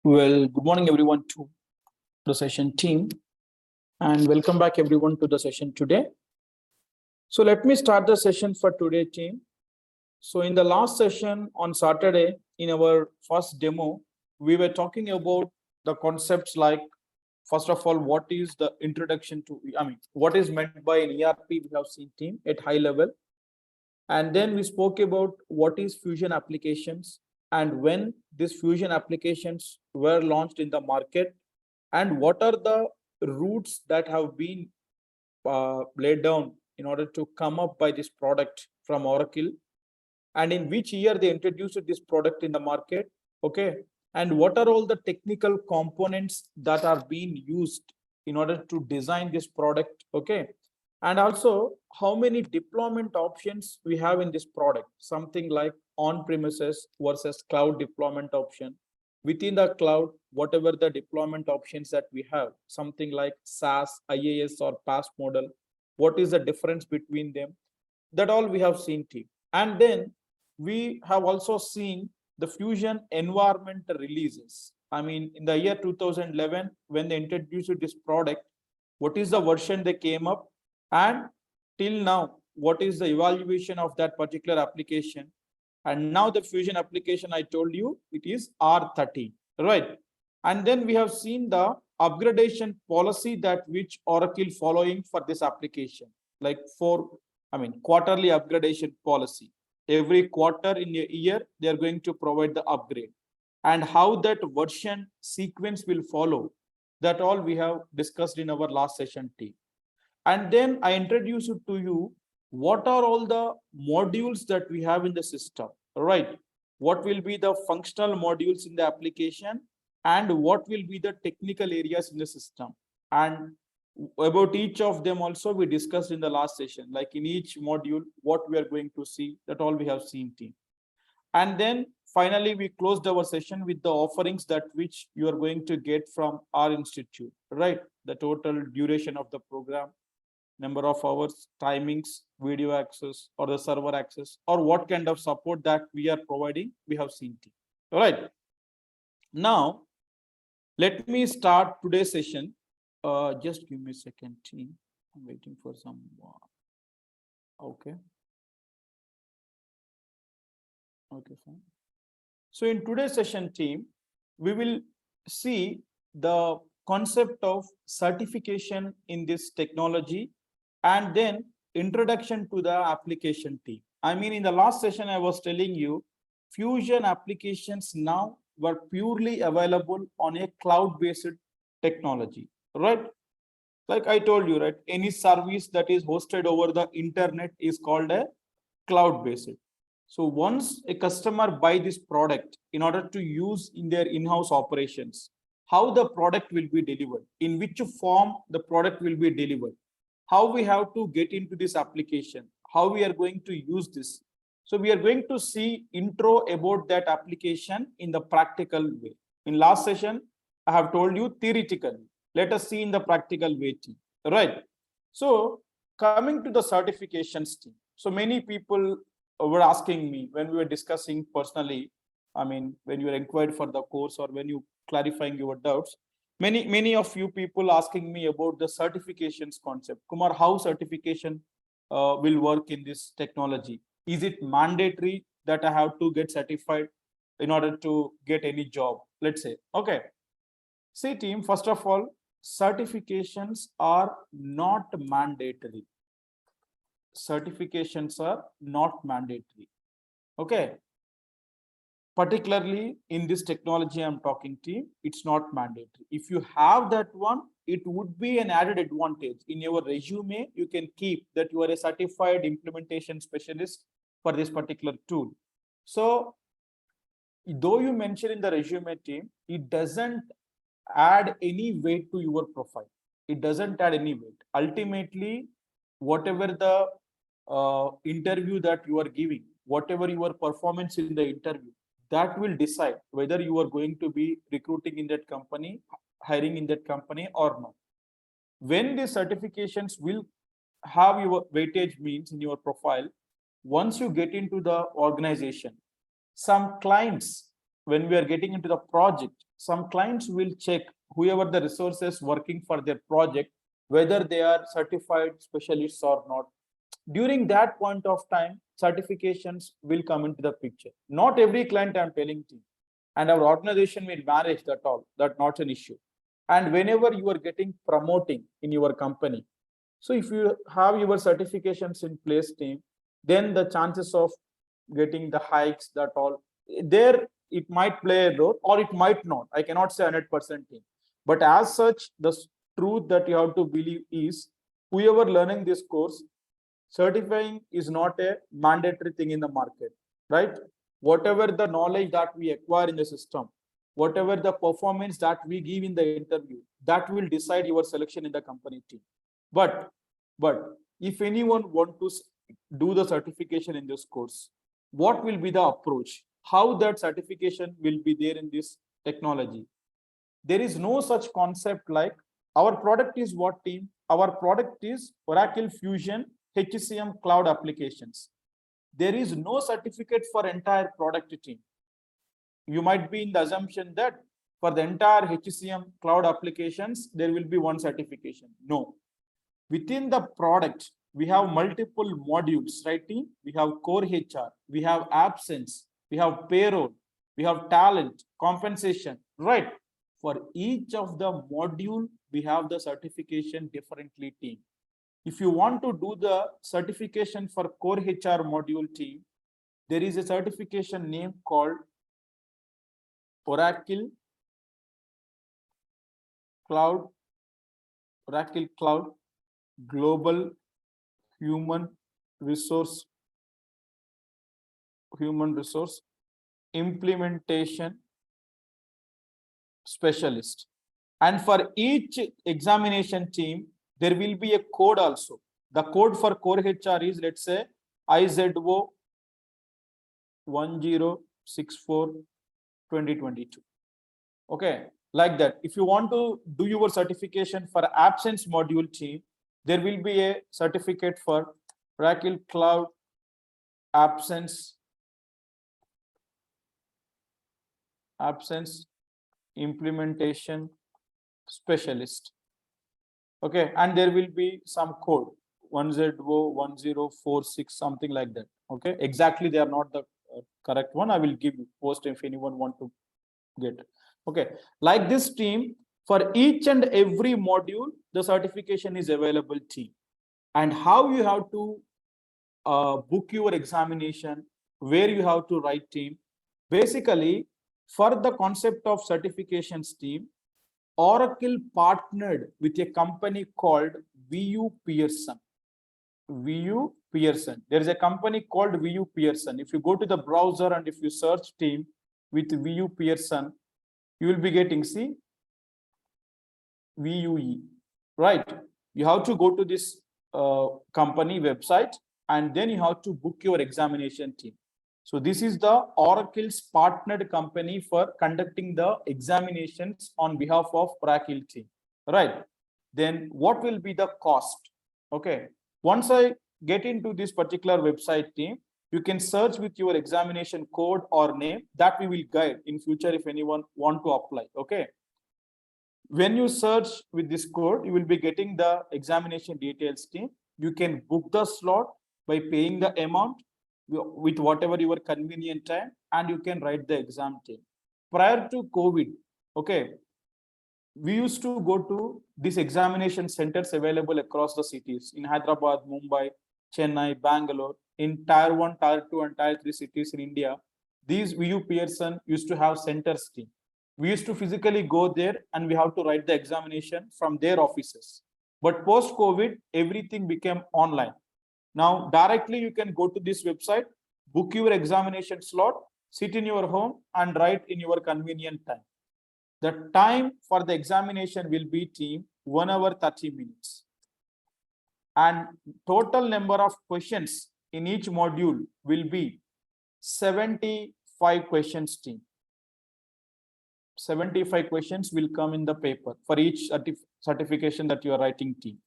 Well, good morning everyone to the session team and welcome back everyone to the session today. So let me start the session for today team. So in the last session on Saturday in our first demo, we were talking about the concepts like, first of all, what is the introduction to, what is meant by an ERP we have seen team at high level. And then we spoke about what is fusion applications and when these fusion applications were launched in the market and what are the routes that have been laid down in order to come up by this product from Oracle, and in which year they introduced this product in the market. Okay, and what are all the technical components that are being used in order to design this product. Okay, and also how many deployment options we have in this product, something like on premises versus cloud deployment option. Within the cloud, whatever the deployment options that we have, something like SaaS, IaaS or PaaS model, what is the difference between them? That all we have seen team. And then we have also seen the fusion environment releases. In the year 2011, when they introduced this product, what is the version they came up, and till now, what is the evaluation of that particular application? And now the fusion application, I told you, it is R30, right? And then we have seen the upgradation policy that which Oracle following for this application, like quarterly upgradation policy. Every quarter in a year, they are going to provide the upgrade. And how that version sequence will follow, that all we have discussed in our last session team. And then I introduce it to you, what are all the modules that we have in the system, right? What will be the functional modules in the application and what will be the technical areas in the system. And about each of them also we discussed in the last session, like in each module, what we are going to see, that all we have seen team. And then finally, we closed our session with the offerings that which you are going to get from our institute, right? The total duration of the program, number of hours, timings, video access, or the server access, or what kind of support that we are providing, we have seen team. All right. Now, let me start today's session. Just give me a second, team. I'm waiting for some. Okay. Okay, fine. So in today's session, team, we will see the concept of certification in this technology and then introduction to the application team. In the last session, I was telling you, fusion applications now were purely available on a cloud-based technology, right? Like I told you, right? Any service that is hosted over the internet is called a cloud-based. So once a customer buy this product in order to use in their in-house operations, how the product will be delivered, in which form the product will be delivered, how we have to get into this application, how we are going to use this. So we are going to see intro about that application in the practical way. In last session, I have told you theoretically. Let us see in the practical way too, right? So coming to the certifications team. So many people were asking me when we were discussing personally, when you were inquired for the course or when you clarifying your doubts, many of you people asking me about the certifications concept. Kumar, how certification will work in this technology? Is it mandatory that I have to get certified in order to get any job? Let's say, okay. See team, first of all, certifications are not mandatory. Certifications are not mandatory. Okay. Particularly in this technology I'm talking to, it's not mandatory. If you have that one, it would be an added advantage. In your resume, you can keep that you are a certified implementation specialist for this particular tool. So though you mention in the resume team, it doesn't add any weight to your profile. It doesn't add any weight. Ultimately, whatever the interview that you are giving, whatever your performance in the interview, that will decide whether you are going to be recruiting in that company, hiring in that company or not. When the certifications will have your weightage means in your profile, once you get into the organization, some clients when we are getting into the project, some clients will check whoever the resources working for their project, whether they are certified specialists or not. During that point of time, certifications will come into the picture. Not every client I'm telling you, and our organization will manage that all. That's not an issue. And whenever you are getting promoting in your company, so if you have your certifications in place, team, then the chances of getting the hikes, that all there, it might play a role or it might not. I cannot say 100% team. But as such, the truth that you have to believe is whoever learning this course, certifying is not a mandatory thing in the market, right? Whatever the knowledge that we acquire in the system, whatever the performance that we give in the interview, that will decide your selection in the company team. But if anyone want to do the certification in this course, what will be the approach? How that certification will be there in this technology? There is no such concept like our product is what team? Our product is Oracle Fusion HCM cloud applications. There is no certificate for entire product team. You might be in the assumption that for the entire HCM cloud applications, there will be one certification. No. Within the product, we have multiple modules, right team? We have core HR, we have absence, we have payroll, we have talent, compensation, right? For each of the module, we have the certification differently team. If you want to do the certification for core HR module team, there is a certification name called Oracle Cloud Global Human Resource Implementation Specialist. And for each examination team, there will be a code also. The code for core HR is, let's say, IZO 1064-2022. Okay, like that. If you want to do your certification for absence module team, there will be a certificate for Oracle Cloud Absence Implementation Specialist. Okay, and there will be some code 1046, something like that. Okay, exactly, they are not the correct one. I will give you post if anyone want to get. Okay, like this team, for each and every module, the certification is available team. And how you have to book your examination, where you have to write team. Basically, for the concept of certifications team, Oracle partnered with a company called VU Pearson. VU Pearson. There is a company called VU Pearson. If you go to the browser and if you search team with VU Pearson, you will be getting, see, VUE, right? You have to go to this company website and then you have to book your examination team. So this is the Oracle's partnered company for conducting the examinations on behalf of Oracle team, right? Then what will be the cost? Okay, once I get into this particular website team, you can search with your examination code or name that we will guide in future if anyone want to apply. Okay, when you search with this code, you will be getting the examination details team. You can book the slot by paying the amount with whatever your convenient time, and you can write the exam team. Prior to COVID, okay, we used to go to these examination centers available across the cities in Hyderabad, Mumbai, Chennai, Bangalore, in Tier 1, Tier 2, and Tier 3 cities in India. These VU Pearson used to have centers team. We used to physically go there and we have to write the examination from their offices. But post-COVID, everything became online. Now, directly you can go to this website, book your examination slot, sit in your home and write in your convenient time. The time for the examination will be team 1 hour 30 minutes. And total number of questions in each module will be 75 questions team. 75 questions will come in the paper for each certification that you are writing team.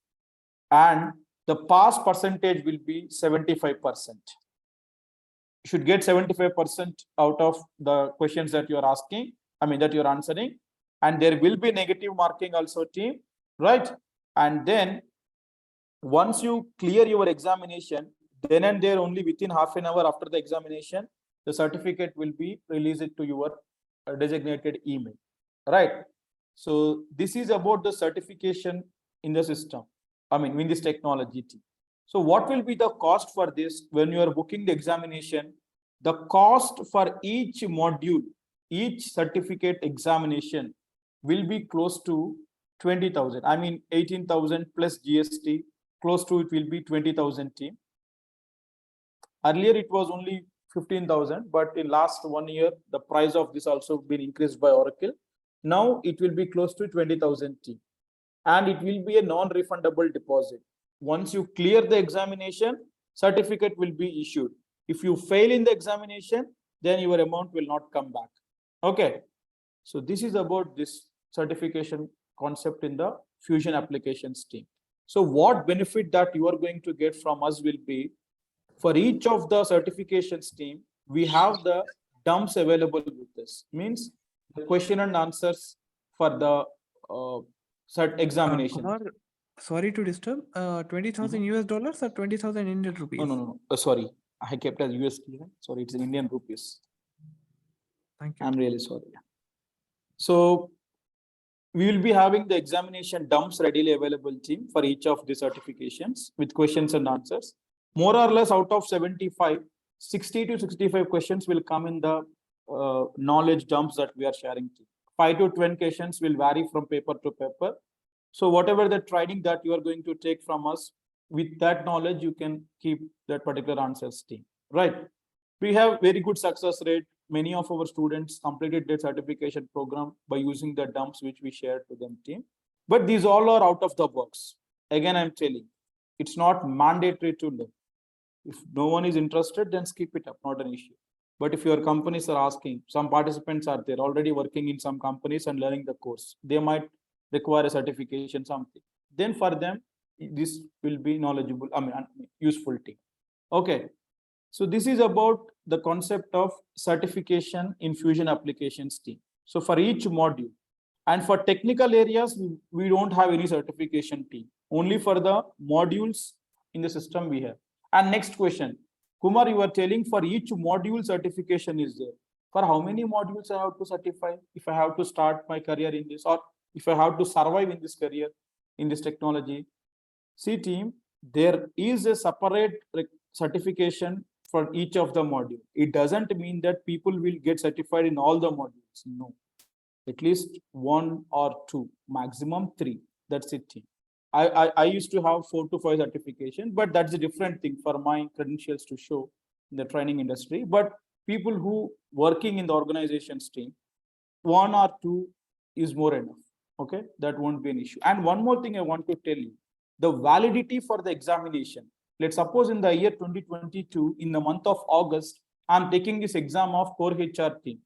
And the pass percentage will be 75%. should get 75% out of the questions that you're asking, that you're answering. And there will be negative marking also, team, right? And then once you clear your examination, then and there, only within half an hour after the examination, the certificate will be released to your designated email, right? So this is about the certification in the system, in this technology team. So what will be the cost for this when you are booking the examination? The cost for each module, each certificate examination will be close to 20,000. 18,000 plus GST, close to it will be 20,000 team. Earlier it was only 15,000, but in last 1 year, the price of this also been increased by Oracle. Now it will be close to 20,000 team, and it will be a non-refundable deposit. Once you clear the examination, certificate will be issued. If you fail in the examination, then your amount will not come back. Okay. So this is about this certification concept in the Fusion applications team. So what benefit that you are going to get from us will be, for each of the certifications team, we have the dumps available with us. Means the question and answers for the examination. Kumar, sorry to disturb. 20,000 US dollars or 20,000 Indian rupees? No. Sorry, I kept as USD. Sorry, it's in Indian rupees. Thank you. I'm really sorry. So we will be having the examination dumps readily available team for each of the certifications with questions and answers. More or less out of 75, 60 to 65 questions will come in the knowledge dumps that we are sharing. 5 to 10 questions will vary from paper to paper. So whatever the training that you are going to take from us, with that knowledge, you can keep that particular answers team, right? We have very good success rate. Many of our students completed their certification program by using the dumps which we shared to them team. But these all are out of the box. Again, I'm telling, it's not mandatory to learn. If no one is interested, then skip it up, not an issue. But if your companies are asking, some participants are there already working in some companies and learning the course, they might require a certification, something. Then for them, this will be knowledgeable, useful team. Okay. So this is about the concept of certification in Fusion applications team. So for each module, and for technical areas, we don't have any certification team. Only for the modules in the system we have. And next question, Kumar, you are telling for each module certification is there. For how many modules I have to certify if I have to start my career in this, or if I have to survive in this career, in this technology? See team, there is a separate certification for each of the module. It doesn't mean that people will get certified in all the modules. No, at least 1 or 2, maximum 3. That's it team. I used to have 4 to 5 certification, but that's a different thing for my credentials to show in the training industry. But people who working in the organizations team, 1 or 2 is more enough. Okay, that won't be an issue. And one more thing I want to tell you, the validity for the examination. Let's suppose in the year 2022, in the month of August, I'm taking this exam of core HR team,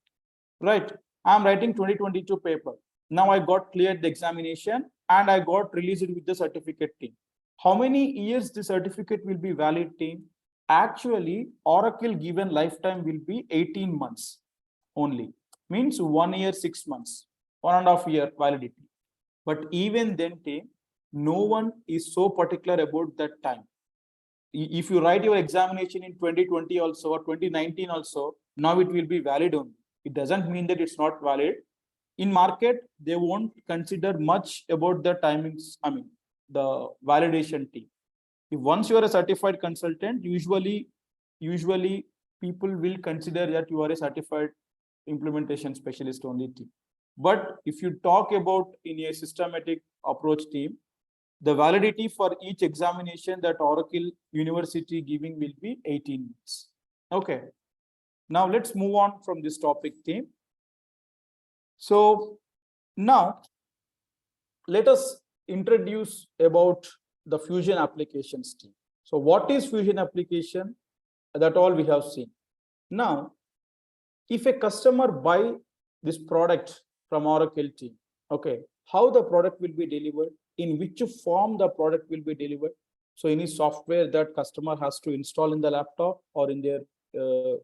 right? I'm writing 2022 paper. Now I got cleared the examination and I got released with the certificate team. How many years the certificate will be valid team? Actually, Oracle given lifetime will be 18 months only. Means 1 year, 6 months, 1.5 year validity. But even then team, no one is so particular about that time. If you write your examination in 2020 also or 2019 also, now it will be valid only. It doesn't mean that it's not valid. In market, they won't consider much about the timings, the validation team. If once you are a certified consultant, usually people will consider that you are a certified implementation specialist only team. But if you talk about in a systematic approach team, the validity for each examination that Oracle University giving will be 18 months. Okay. Now let's move on from this topic team. So now let us introduce about the Fusion applications team. So what is Fusion application? That all we have seen. Now, if a customer buy this product from Oracle team, okay, how the product will be delivered, in which form the product will be delivered. So any software that customer has to install in the laptop or in their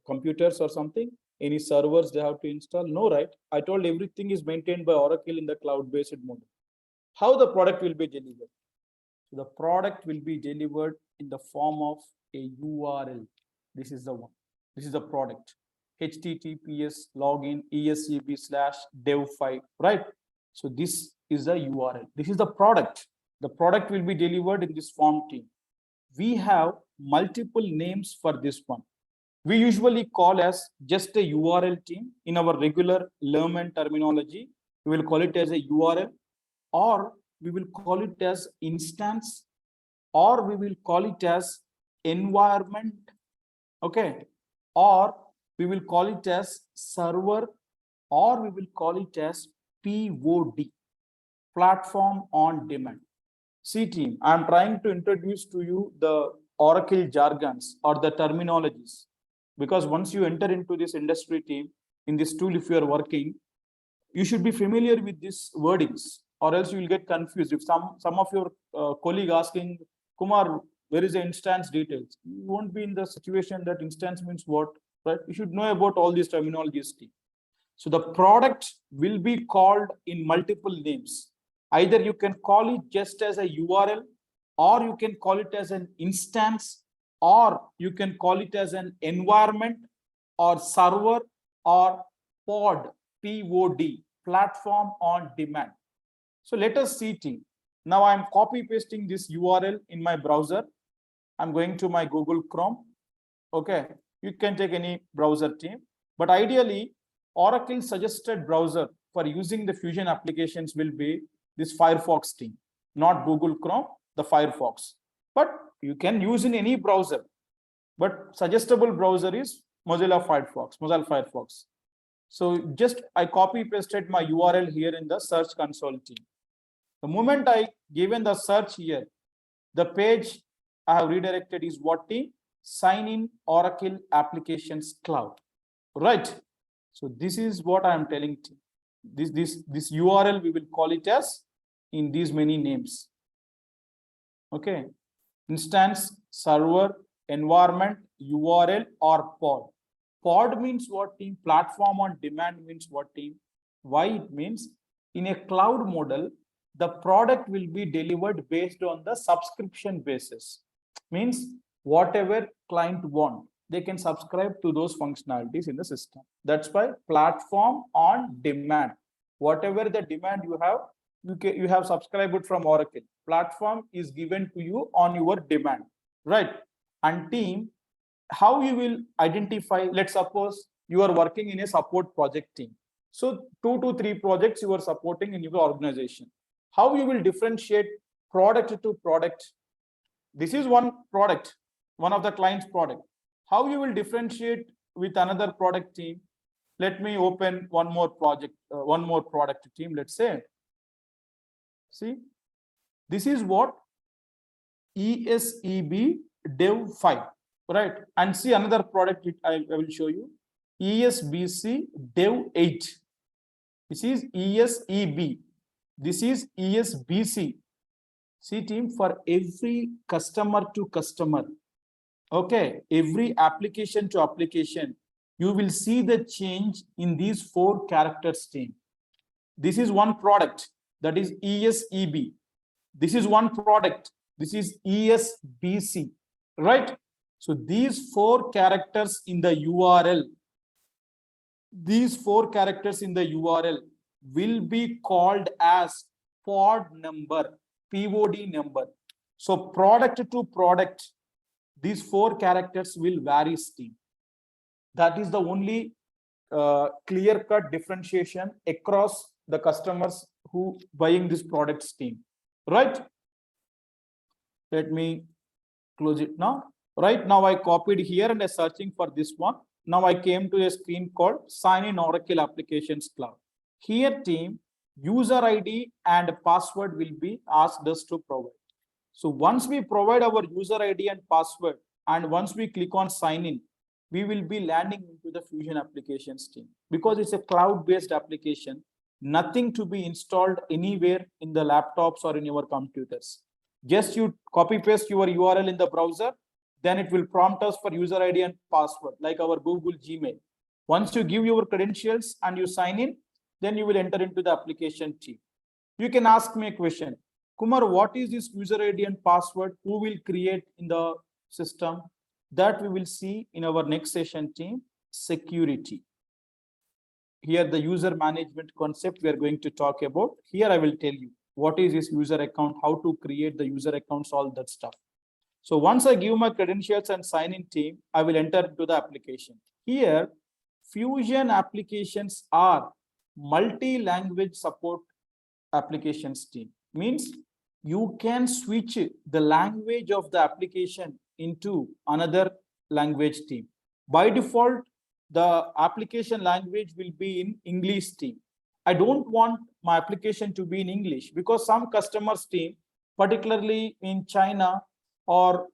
computers or something? Any servers they have to install? No, right? I told everything is maintained by Oracle in the cloud-based model. How the product will be delivered? So the product will be delivered in the form of a URL. This is the one. This is the product. HTTPS login ESCB/dev5, right? So this is the URL. This is the product. The product will be delivered in this form team. We have multiple names for this one. We usually call as just a URL team. In our regular layman terminology, we will call it as a URL, or we will call it as instance, or we will call it as environment, okay, or we will call it as server, or we will call it as POD, platform on demand. See team, I am trying to introduce to you the Oracle jargons or the terminologies, because once you enter into this industry team, in this tool, if you are working, you should be familiar with these wordings, or else you will get confused. If some of your colleague asking, Kumar, where is the instance details? You won't be in the situation that instance means what, right? You should know about all these terminologies. So the product will be called in multiple names. Either you can call it just as a URL, or you can call it as an instance, or you can call it as an environment, or server, or pod, POD, platform on demand. So let us see team. Now I'm copy pasting this URL in my browser. I'm going to my Google Chrome. Okay, you can take any browser team, but ideally Oracle suggested browser for using the Fusion applications will be this Firefox team, not Google Chrome, the Firefox. But you can use in any browser, but suggestible browser is Mozilla Firefox. So just I copy pasted my URL here in the search console team. The moment I given the search here, the page I have redirected is what team? Sign in Oracle Applications Cloud, right? So this is what I am telling you. This URL we will call it as in these many names. Okay, instance, server, environment, URL, or pod. Pod means what team? Platform on demand means what team? Why it means in a cloud model, the product will be delivered based on the subscription basis. Means whatever client want, they can subscribe to those functionalities in the system. That's why platform on demand. Whatever the demand you have, you have subscribed from Oracle. Platform is given to you on your demand, right? And team, how you will identify, let's suppose you are working in a support project team. So 2 to 3 projects you are supporting in your organization. How you will differentiate product to product? This is one product, one of the client's product. How you will differentiate with another product team? Let me open one more project, one more product team, let's say. See, this is what ESEB Dev 5, right? And see another product I will show you, ESBC Dev 8. This is ESEB. This is ESBC. See team, for every customer to customer, okay, every application to application, you will see the change in these 4 characters team. This is one product, that is ESEB. This is one product, this is ESBC, right? So these 4 characters in the URL, will be called as pod number, POD number. So product to product, these 4 characters will vary team. That is the only clear-cut differentiation across the customers who buying this product team, right? Let me close it now. Right now I copied here and I'm searching for this one. Now I came to a screen called Sign in Oracle Applications Cloud. Here team, user ID and password will be asked us to provide. So once we provide our user ID and password, and once we click on sign in, we will be landing into the Fusion applications team. Because it's a cloud-based application, nothing to be installed anywhere in the laptops or in your computers. Just you copy paste your URL in the browser, then it will prompt us for user ID and password, like our Google Gmail. Once you give your credentials and you sign in, then you will enter into the application team. You can ask me a question, Kumar, what is this user ID and password? Who will create in the system? That we will see in our next session team, security. Here the user management concept we are going to talk about. Here I will tell you what is this user account, how to create the user accounts, all that stuff. So once I give my credentials and sign in team, I will enter into the application. Here, Fusion applications are multi-language support applications team. Means you can switch the language of the application into another language team. By default, the application language will be in English team. I don't want my application to be in English because some customers team, particularly in China, or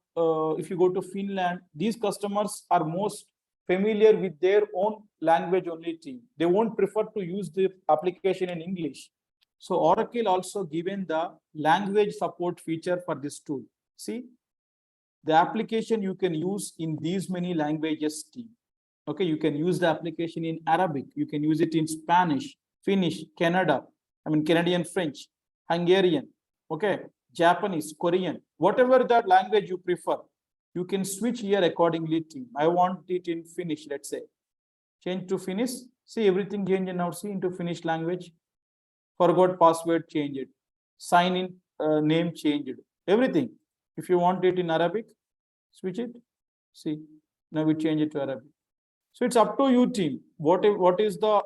if you go to Finland, these customers are most familiar with their own language only team. They won't prefer to use the application in English. So Oracle also given the language support feature for this tool. See, the application you can use in these many languages team. Okay, you can use the application in Arabic, you can use it in Spanish, Finnish, Canadian French, Hungarian, okay, Japanese, Korean, whatever that language you prefer, you can switch here accordingly team. I want it in Finnish, let's say. Change to Finnish. See, everything changed now. See, into Finnish language. Forgot password, change it. Sign in, name, change it. Everything. If you want it in Arabic, switch it. See, now we change it to Arabic. So it's up to you team. What is the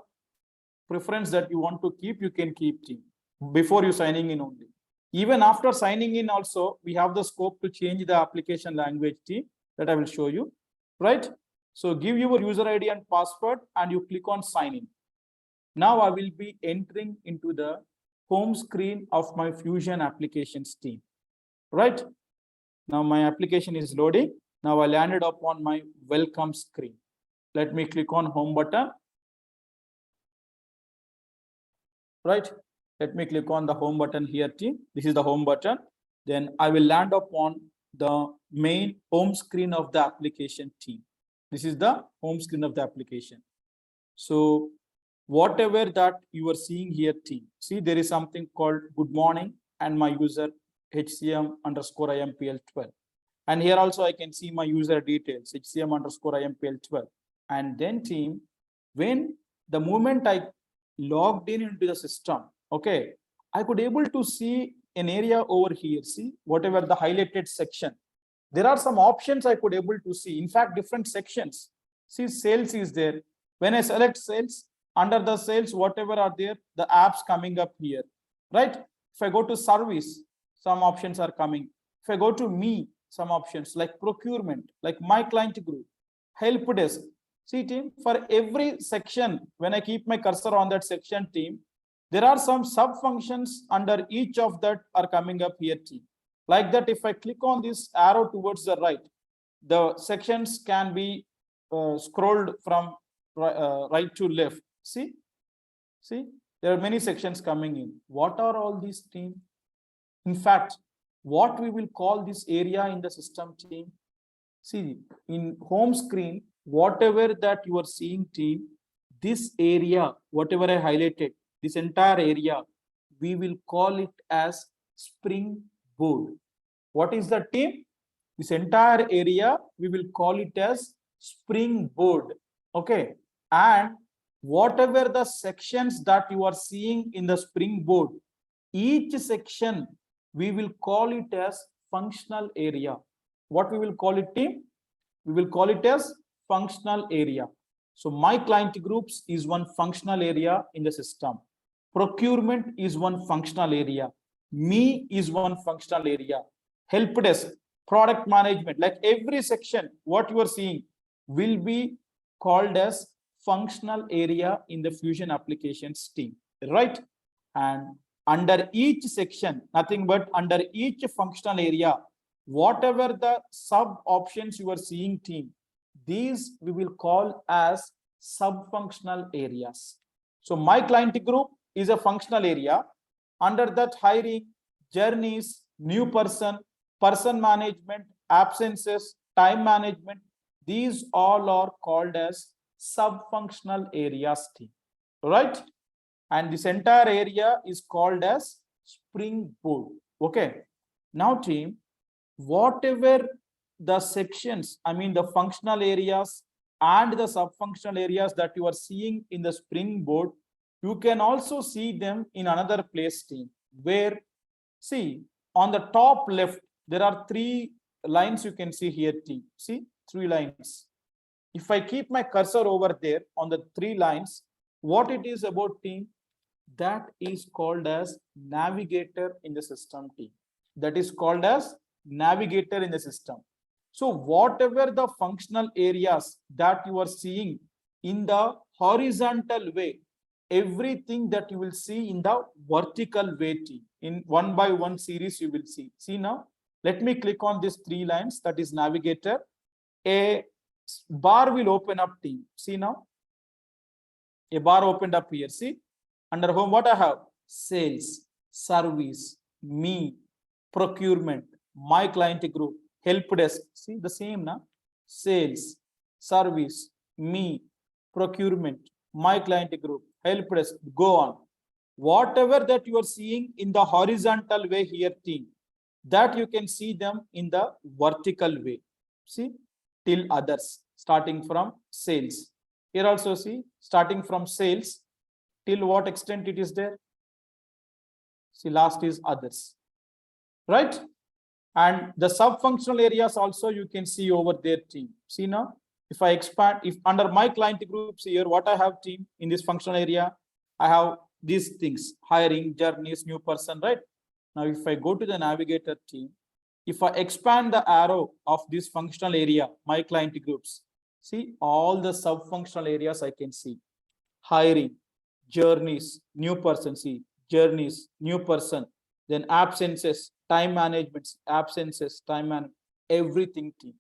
preference that you want to keep, you can keep team before you signing in only. Even after signing in also, we have the scope to change the application language team that I will show you, right? So give your user ID and password and you click on sign in. Now I will be entering into the home screen of my Fusion applications team, right? Now my application is loading. Now I landed upon my welcome screen. Let me click on home button, right? Let me click on the home button here team. This is the home button. Then I will land upon the main home screen of the application team. This is the home screen of the application. So whatever that you are seeing here team, see there is something called good morning and my user HCM_IMPL12. And here also I can see my user details, HCM_IMPL12. And then team, when the moment I logged in into the system, okay, I could able to see an area over here. See, whatever the highlighted section, there are some options I could able to see. In fact, different sections. See, sales is there. When I select sales, under the sales, whatever are there, the apps coming up here, right? If I go to service, some options are coming. If I go to me, some options like procurement, like my client group, help desk. See team, for every section, when I keep my cursor on that section team, there are some sub functions under each of that are coming up here team. Like that, if I click on this arrow towards the right, the sections can be scrolled from right to left. See, there are many sections coming in. What are all these team? In fact, what we will call this area in the system team? See, in home screen, whatever that you are seeing team, this area, whatever I highlighted, this entire area, we will call it as Springboard. What is the team? This entire area, we will call it as Springboard. Okay. And whatever the sections that you are seeing in the Springboard, each section, we will call it as functional area. What we will call it team? We will call it as functional area. So my client groups is one functional area in the system. Procurement is one functional area. Me is one functional area. Help desk, product management, like every section, what you are seeing will be called as functional area in the Fusion applications team, right? And under each section, nothing but under each functional area, whatever the sub options you are seeing team, these we will call as sub-functional areas. So my client group is a functional area. Under that, hiring, journeys, new person, person management, absences, time management, these all are called as sub-functional areas team, right? And this entire area is called as springboard. Okay. Now team, whatever the sections, I mean the functional areas and the sub-functional areas that you are seeing in the springboard, you can also see them in another place team, where see on the top left, there are 3 lines you can see here team. See 3 lines. If I keep my cursor over there on the 3 lines, what it is about team, that is called as navigator in the system team. That is called as navigator in the system. So whatever the functional areas that you are seeing in the horizontal way, everything that you will see in the vertical way team, in 1 by 1 series you will see. See now, let me click on these 3 lines, that is navigator. A bar will open up team. See now, a bar opened up here. See, under home, what I have? Sales, service, me, procurement, my client group, help desk. See the same now. Sales, service, me, procurement, my client group, help desk. Go on. Whatever that you are seeing in the horizontal way here, team, that you can see them in the vertical way. See, till others, starting from sales. Here also see, starting from sales, till what extent it is there? See, last is others, right? And the sub-functional areas also you can see over there team. See now, if I expand, if under my client groups here, what I have team in this functional area, I have these things, hiring, journeys, new person, right? Now, if I go to the navigator team, if I expand the arrow of this functional area, my client groups, see all the sub-functional areas I can see. Hiring, journeys, new person, see, journeys, new person, then absences, time management, absences, time management, everything team.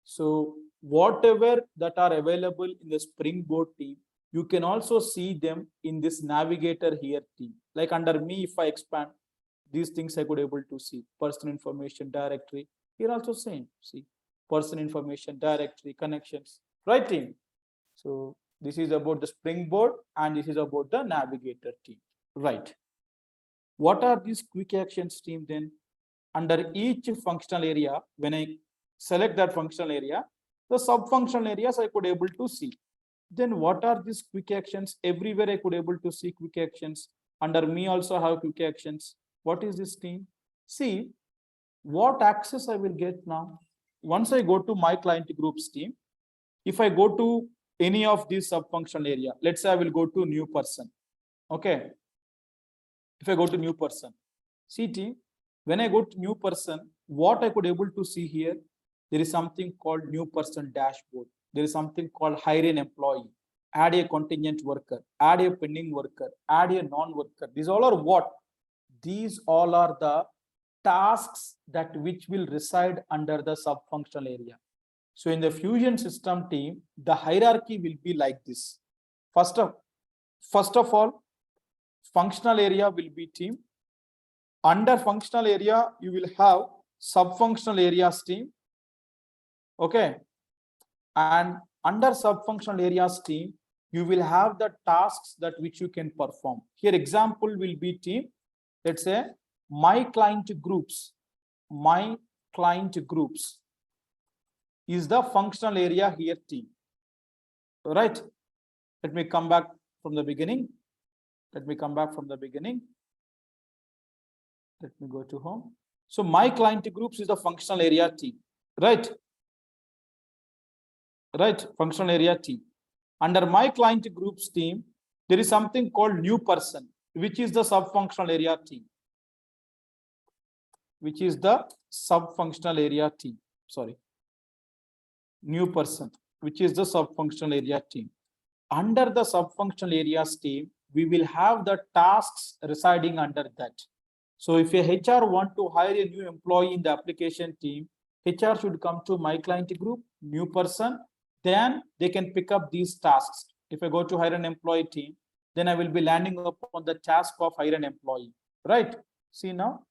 So whatever that are available in the springboard team, you can also see them in this navigator here team. Like under me, if I expand, these things I could able to see. Person information directory, here also same, see, person information directory, connections, right team? So this is about the springboard and this is about the navigator team, right? What are these quick actions team then? Under each functional area, when I select that functional area, the sub-functional areas I could able to see. Then what are these quick actions? Everywhere I could able to see quick actions. Under me also have quick actions. What is this team? See, what access I will get now? Once I go to my client groups team, if I go to any of these sub-functional area, let's say I will go to new person. Okay. If I go to new person, see team, when I go to new person, what I could able to see here, there is something called new person dashboard. There is something called hire an employee, add a contingent worker, add a pending worker, add a non-worker. These all are what? These all are the tasks that which will reside under the sub-functional area. So in the Fusion system team, the hierarchy will be like this. First of all, functional area will be team. Under functional area, you will have sub-functional areas team. Okay. And under sub-functional areas team, you will have the tasks that which you can perform. Here example will be team. Let's say my client groups is the functional area here team. Right. Let me come back from the beginning. Let me go to home. So my client groups is the functional area team, right? Right, functional area team. Under my client groups team, there is something called new person, which is the sub-functional area team. Sorry. New person, which is the sub-functional area team. Under the sub-functional areas team, we will have the tasks residing under that. So if a HR want to hire a new employee in the application team, HR should come to my client group, new person, then they can pick up these tasks. If I go to hire an employee team, then I will be landing upon the task of hire an employee, right? See now.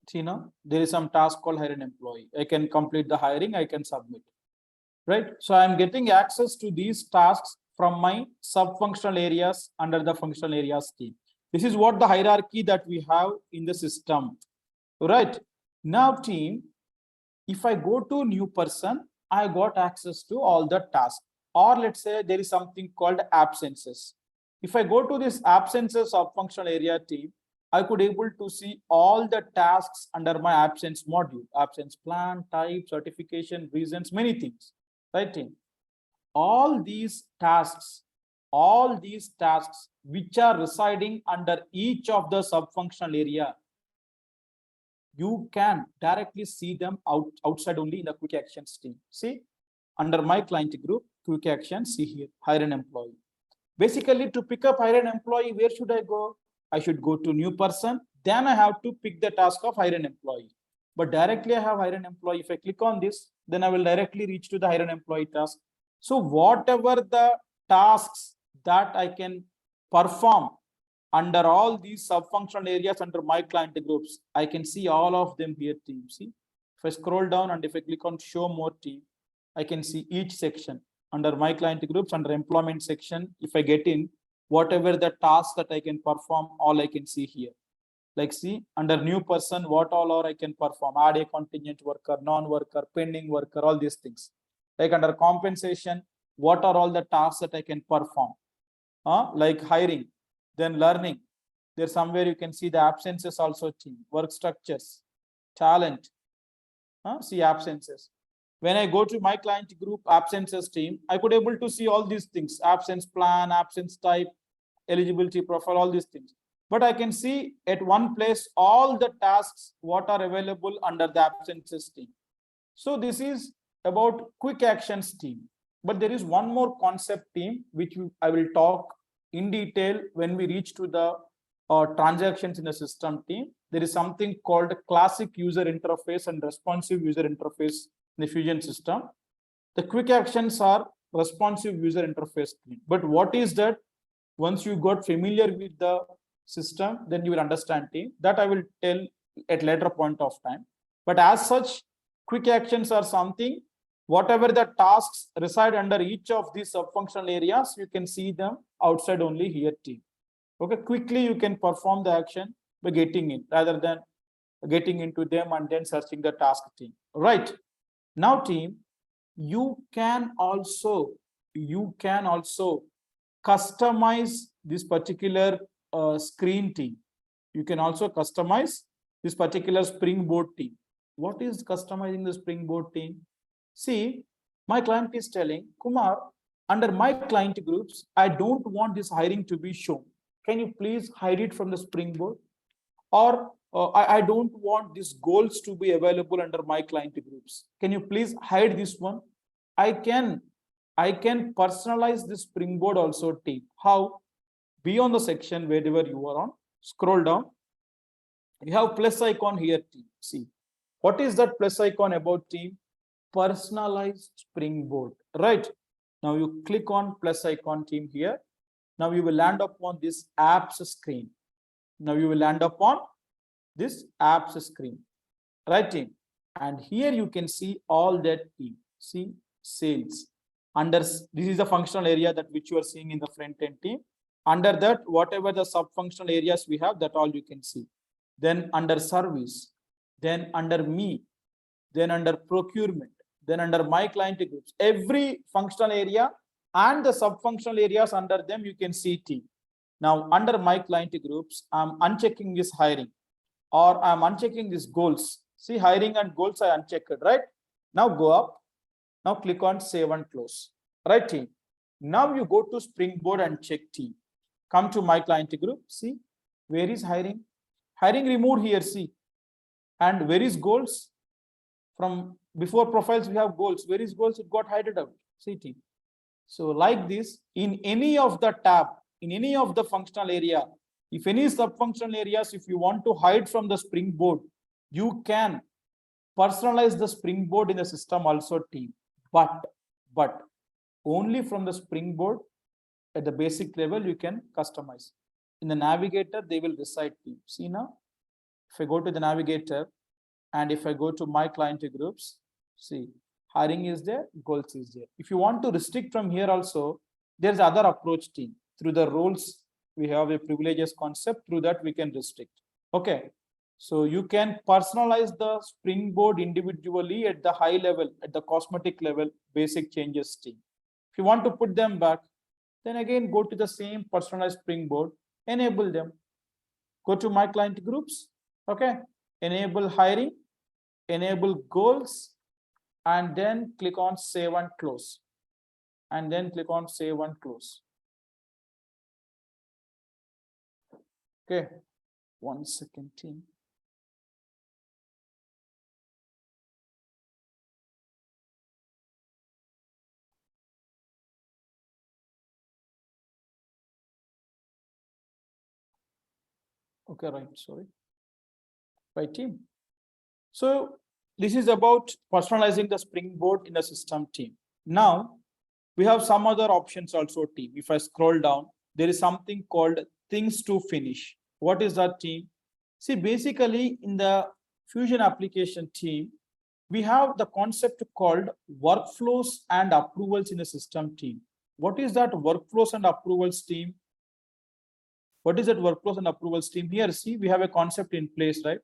See now, there is some task called hire an employee. I can complete the hiring, I can submit, right? So I'm getting access to these tasks from my sub-functional areas under the functional areas team. This is what the hierarchy that we have in the system, right? Now team, if I go to new person, I got access to all the tasks. Or let's say there is something called absences. If I go to this absences of functional area team, I could able to see all the tasks under my absence module, absence plan, type, certification, reasons, many things, right team? All these tasks which are residing under each of the sub-functional area, you can directly see them outside only in the quick actions team. See, under my client group, quick actions, see here, hire an employee. Basically, to pick up hire an employee, where should I go? I should go to new person. Then I have to pick the task of hire an employee. But directly I have hire an employee. If I click on this, then I will directly reach to the hire an employee task. So whatever the tasks that I can perform under all these sub-functional areas under my client groups, I can see all of them here team. See, if I scroll down and if I click on show more team, I can see each section under my client groups, under employment section. If I get in, whatever the tasks that I can perform, all I can see here. Like see, under new person, what all are I can perform, add a contingent worker, non-worker, pending worker, all these things. Like under compensation, what are all the tasks that I can perform? Like hiring, then learning. There's somewhere you can see the absences also team, work structures, talent, see absences. When I go to my client group absences team, I could able to see all these things, absence plan, absence type, eligibility profile, all these things. But I can see at one place all the tasks what are available under the absences team. So this is about quick actions team. But there is one more concept team, which I will talk in detail when we reach to the transactions in the system team. There is something called classic user interface and responsive user interface in the Fusion system. The quick actions are responsive user interface team. But what is that? Once you got familiar with the system, then you will understand team. That I will tell at later point of time. But as such, quick actions are something, whatever the tasks reside under each of these sub-functional areas, you can see them outside only here team. Okay, quickly you can perform the action by getting in rather than getting into them and then searching the task team. Right. Now team, you can also customize this particular screen team. You can also customize this particular Springboard team. What is customizing the Springboard team? See, my client is telling, Kumar, under my client groups, I don't want this hiring to be shown. Can you please hide it from the Springboard? Or I don't want these goals to be available under my client groups. Can you please hide this one? I can personalize this Springboard also team. How? Be on the section wherever you are on, scroll down. You have plus icon here team. See, what is that plus icon about team? Personalized Springboard, right? Now you click on plus icon team here. Now you will land upon this apps screen. Now you will land upon this apps screen, right team? And here you can see all that team. See, sales. Under this is the functional area that which you are seeing in the front end team. Under that, whatever the sub-functional areas we have, that all you can see. Then under service, then under me, then under procurement, then under my client groups, every functional area and the sub-functional areas under them, you can see team. Now, under my client groups, I'm unchecking this hiring or I'm unchecking these goals. See, hiring and goals are unchecked, right? Now go up. Now click on save and close, right team? Now you go to Springboard and check team. Come to my client group. See, where is hiring? Hiring removed here, see. And where is goals? From before profiles, we have goals. Where is goals? It got hidden out. See team. So like this, in any of the tab, in any of the functional area, if any sub-functional areas, if you want to hide from the Springboard, you can personalize the Springboard in the system also team. But only from the Springboard at the basic level, you can customize. In the navigator, they will reside team. See now, if I go to the navigator, And if I go to my client groups, see, hiring is there, goals is there. If you want to restrict from here also, there's other approach team. Through the roles, we have a privileges concept. Through that, we can restrict. Okay. So you can personalize the Springboard individually at the high level, at the cosmetic level, basic changes team. If you want to put them back, then again, go to the same personalized Springboard, enable them. Go to my client groups. Okay. Enable hiring, enable goals, and then click on save and close. And then click on save and close. Okay, 1 second team. Okay, right, sorry. Right team. So this is about personalizing the Springboard in the system team. Now, we have some other options also team. If I scroll down, there is something called things to finish. What is that team? See, basically in the Fusion application team, we have the concept called workflows and approvals in the system team. What is that workflows and approvals team? What is that workflows and approvals team? Here, see, we have a concept in place, right?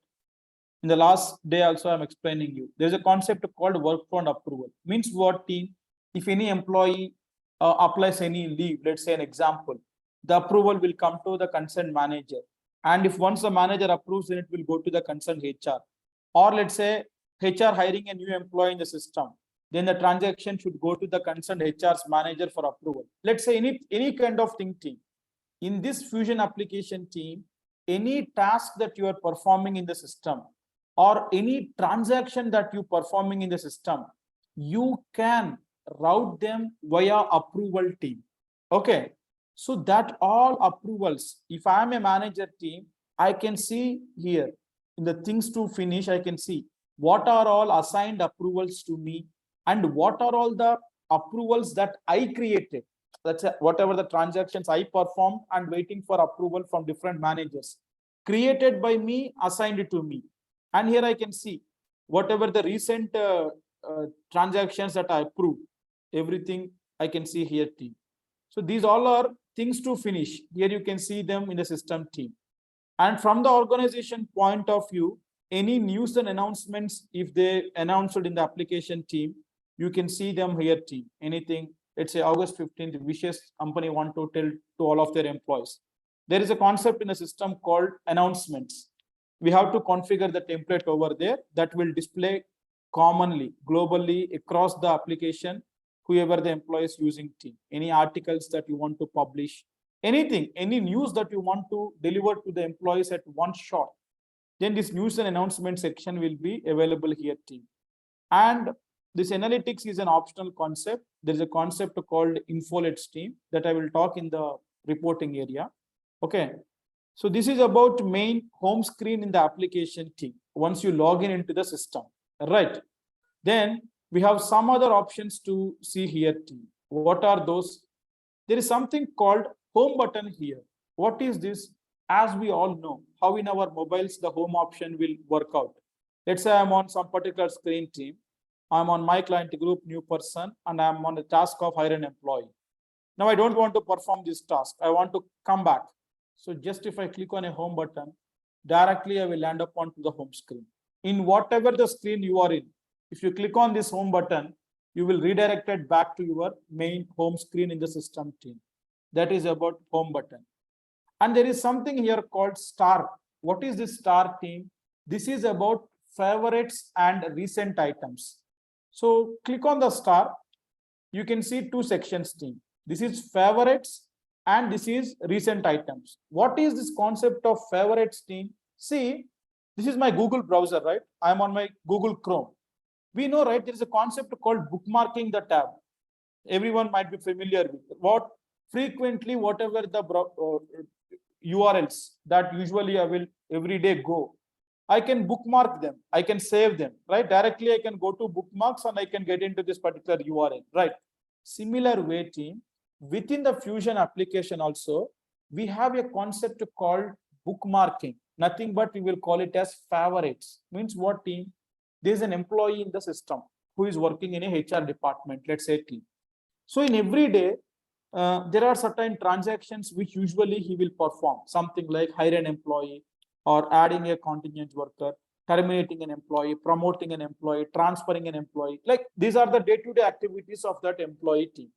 In the last day also, I'm explaining you. There's a concept called workflow and approval. Means what team? If any employee applies any leave, let's say an example, the approval will come to the concerned manager. And if once the manager approves, then it will go to the concerned HR. Or let's say HR hiring a new employee in the system, then the transaction should go to the concerned HR's manager for approval. Let's say any kind of thing team. In this Fusion application team, any task that you are performing in the system or any transaction that you performing in the system, you can route them via approval team. Okay. So that all approvals, if I am a manager team, I can see here in the things to finish, I can see what are all assigned approvals to me and what are all the approvals that I created. That's whatever the transactions I performed and waiting for approval from different managers created by me, assigned it to me. And here I can see whatever the recent transactions that I approved, everything I can see here team. So these all are things to finish. Here you can see them in the system team. And from the organization point of view, any news and announcements, if they announced in the application team, you can see them here team. Anything, let's say August 15th, wishes company want to tell to all of their employees. There is a concept in the system called announcements. We have to configure the template over there that will display commonly, globally across the application, whoever the employee is using team. Any articles that you want to publish, anything, any news that you want to deliver to the employees at one shot, then this news and announcement section will be available here team. And this analytics is an optional concept. There is a concept called infolets team that I will talk in the reporting area. Okay. So this is about main home screen in the application team. Once you log in into the system, right? Then we have some other options to see here team. What are those? There is something called home button here. What is this? As we all know, how in our mobiles the home option will work out. Let's say I'm on some particular screen team. I'm on my client group, new person, and I'm on the task of hire an employee. Now I don't want to perform this task. I want to come back. So just if I click on a home button, directly I will land up onto the home screen. In whatever the screen you are in, if you click on this home button, you will redirect it back to your main home screen in the system team. That is about home button. And there is something here called star. What is this star team? This is about favorites and recent items. So click on the star. You can see two sections team. This is favorites and this is recent items. What is this concept of favorites team? See, this is my Google browser, right? I'm on my Google Chrome. We know, right? There is a concept called bookmarking the tab. Everyone might be familiar with what frequently, whatever the URLs that usually I will every day go, I can bookmark them. I can save them, right? Directly, I can go to bookmarks and I can get into this particular URL, right? Similar way team, within the Fusion application also, we have a concept called bookmarking. Nothing but we will call it as favorites. Means what team? there's an employee in the system who is working in a HR department, let's say team. So in every day, there are certain transactions which usually he will perform, something like hire an employee or adding a contingent worker, terminating an employee, promoting an employee, transferring an employee. Like these are the day-to-day activities of that employee team.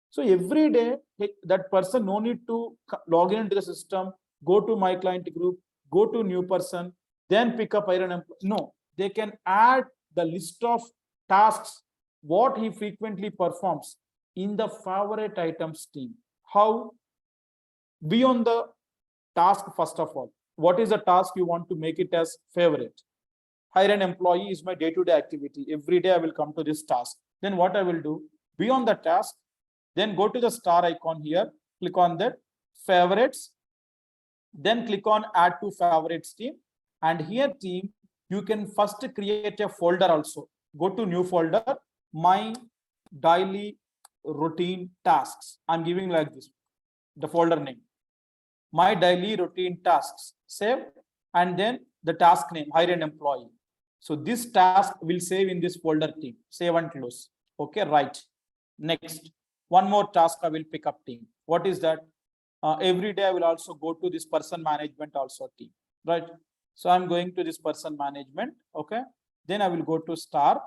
So every day, that person no need to log into the system, go to my client group, go to new person, then pick up hire an employee. No, they can add the list of tasks, what he frequently performs in the favorite items team. How? Beyond the task, first of all, what is the task you want to make it as favorite? Hire an employee is my day-to-day activity. Every day I will come to this task. Then what I will do? Beyond the task, then go to the star icon here, click on that, favorites, then click on add to favorites team. And here team, you can first create a folder also. Go to new folder, my daily routine tasks. I'm giving like this, the folder name, my daily routine tasks, save, and then the task name, hire an employee. So this task will save in this folder team, save and close. Okay, right. Next, one more task I will pick up team. What is that? Every day I will also go to this person management also team, right? So I'm going to this person management. Okay, then I will go to star.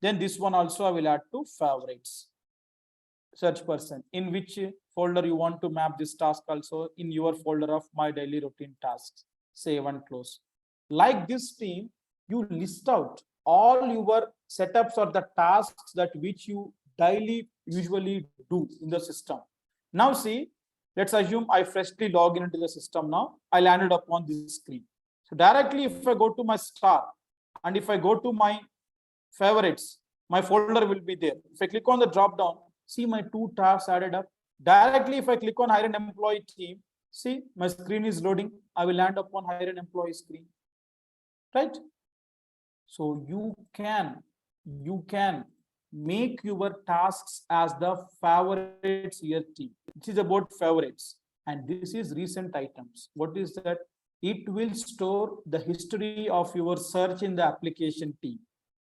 Then this one also I will add to favorites, search person. In which folder you want to map this task also? In your folder of my daily routine tasks, save and close. Like this team, you list out all your setups or the tasks that which you daily usually do in the system. Now see, let's assume I freshly log into the system now. I landed upon this screen. So directly if I go to my star and if I go to my favorites, my folder will be there. If I click on the drop down, see my 2 tasks added up. Directly if I click on hire an employee team, see my screen is loading. I will land upon hire an employee screen, right? So you can make your tasks as the favorites here team. This is about favorites, and this is recent items. What is that? It will store the history of your search in the application team.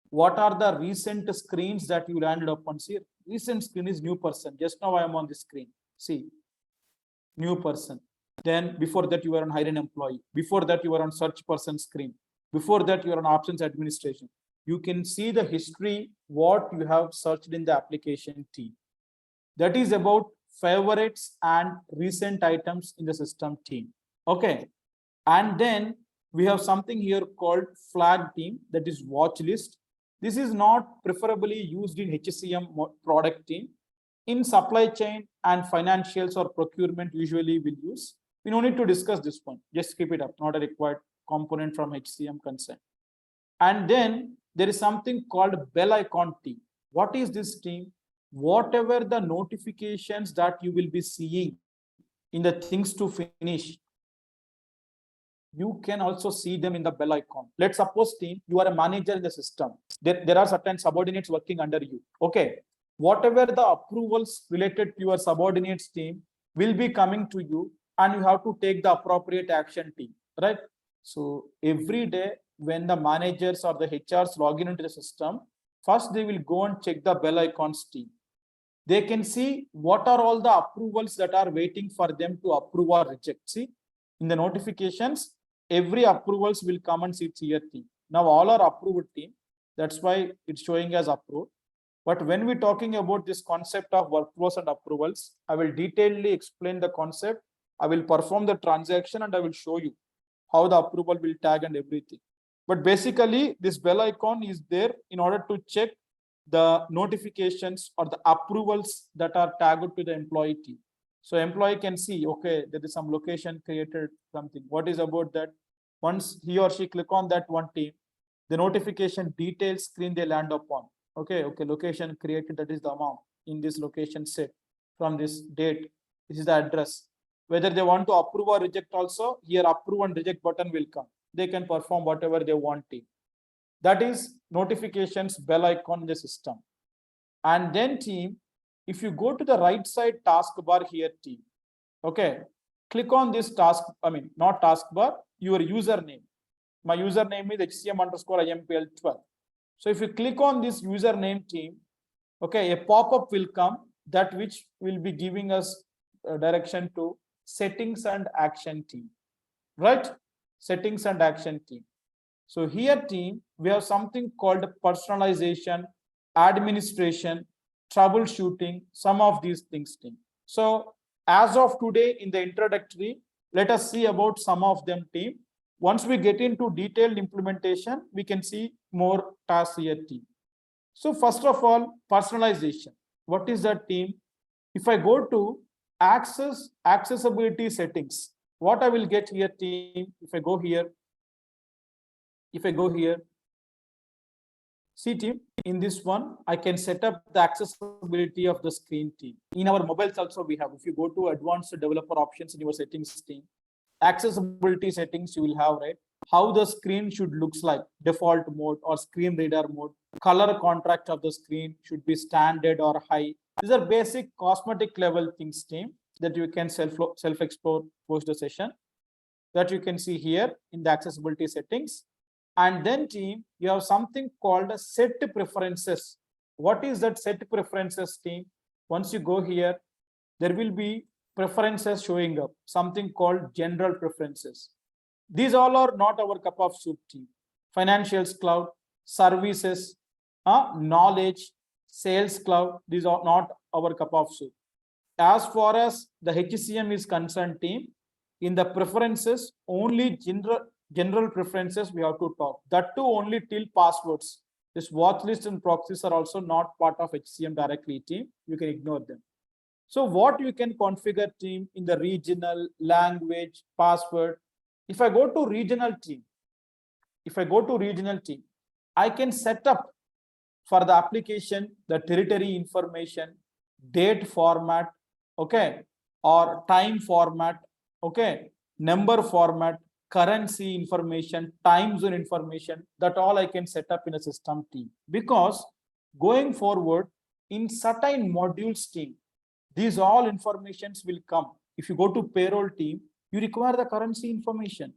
What are the recent screens that you landed upon? See, recent screen is new person. Just now I am on the screen. See, new person. Then before that you were on hire an employee. Before that you were on search person screen. Before that you are on options administration. You can see the history, what you have searched in the application team. That is about favorites and recent items in the system team. Okay. And then we have something here called flag team, that is watch list. This is not preferably used in HCM product team. In supply chain and financials or procurement usually will use. We don't need to discuss this one. Just keep it up, not a required component from HCM concern. And then there is something called bell icon team. What is this team? Whatever the notifications that you will be seeing in the things to finish, you can also see them in the bell icon. Let's suppose team, you are a manager in the system. There are certain subordinates working under you. Okay. Whatever the approvals related to your subordinates team will be coming to you, and you have to take the appropriate action team, right? So every day when the managers or the HRs log in into the system, first they will go and check the bell icons team. They can see what are all the approvals that are waiting for them to approve or reject. See, in the notifications, every approvals will come and sit here team. Now all are approved team. That's why it's showing as approved. But when we're talking about this concept of workflows and approvals, I will detailedly explain the concept. I will perform the transaction and I will show you how the approval will tag and everything. But basically, this bell icon is there in order to check the notifications or the approvals that are tagged to the employee team. So employee can see, okay, there is some location created, something. What is about that? Once he or she click on that one team, the notification details screen they land upon. Okay, location created, that is the amount in this location set from this date. This is the address. Whether they want to approve or reject also, here approve and reject button will come. They can perform whatever they want to. That is notifications bell icon in the system. And then team, if you go to the right side taskbar here team, okay, click on this task, not taskbar, your username. My username is HCM_IMPL12. So if you click on this username team, okay, a pop-up will come that which will be giving us direction to settings and action team, right? Settings and action team. So here team, we have something called personalization, administration, troubleshooting, some of these things team. So as of today in the introductory, let us see about some of them team. Once we get into detailed implementation, we can see more tasks here team. So first of all, personalization. What is that team? If I go to accessibility settings, what I will get here team, if I go here, see team, in this one, I can set up the accessibility of the screen team. In our mobiles also we have, if you go to advanced developer options in your settings team, accessibility settings you will have, right? How the screen should looks like, default mode or screen reader mode, color contrast of the screen should be standard or high. These are basic cosmetic level things team that you can self-explore post the session, that you can see here in the accessibility settings. And then team, you have something called a set preferences. What is that set preferences team? Once you go here, there will be preferences showing up, something called general preferences. These all are not our cup of soup team. Financials cloud, services, knowledge, sales cloud, these are not our cup of soup. As far as the HCM is concerned team, in the preferences, only general preferences we have to talk. That too only till passwords. This watch list and proxies are also not part of HCM directly team. You can ignore them. So what you can configure team in the regional, language, password. If I go to regional team, I can set up for the application the territory information, date format, okay, or time format, okay, number format, currency information, time zone information, that all I can set up in a system team. Because going forward in certain modules team, these all informations will come. If you go to payroll team, you require the currency information.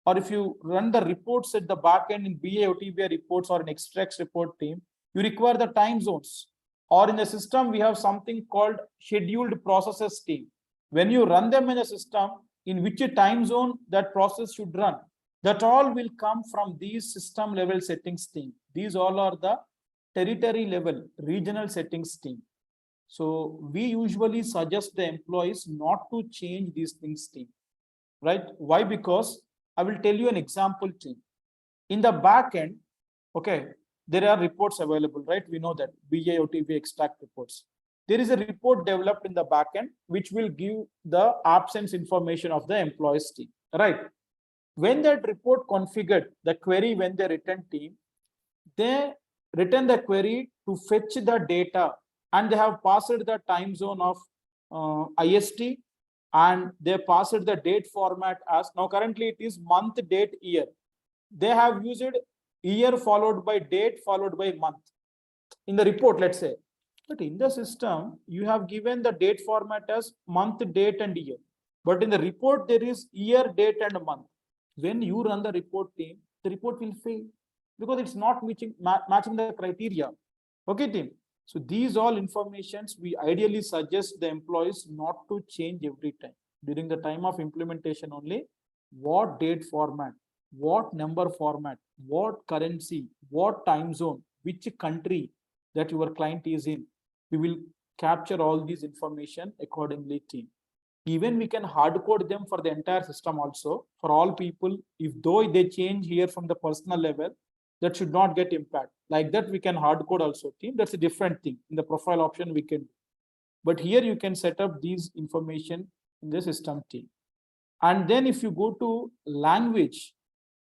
Or if you run the reports at the backend in BA, OTBA reports or an extracts report team, you require the time zones. Or in the system, we have something called scheduled processes team. When you run them in a system, in which time zone that process should run, that all will come from these system level settings team. These all are the territory level, regional settings team. So we usually suggest the employees not to change these things team, right? Why? Because I will tell you an example team. In the back end, okay, there are reports available, right? We know that BA, OTB, extract reports. There is a report developed in the backend which will give the absence information of the employees team, right? When that report configured the query, when they return team, they return the query to fetch the data, and they have passed the time zone of IST, and they passed the date format as, now currently it is month, date, year. They have used year followed by date followed by month in the report, let's say. But in the system, you have given the date format as month, date, and year. But in the report, there is year, date, and month. When you run the report team, the report will fail because it's not matching the criteria. Okay, team. So these all informations, we ideally suggest the employees not to change every time. During the time of implementation only, what date format, what number format, what currency, what time zone, which country that your client is in, we will capture all these information accordingly team. Even we can hard code them for the entire system also, for all people. If though they change here from the personal level, that should not get impact. Like that, we can hard code also team. That's a different thing. In the profile option, we can. But here you can set up these information in the system team. And then if you go to language,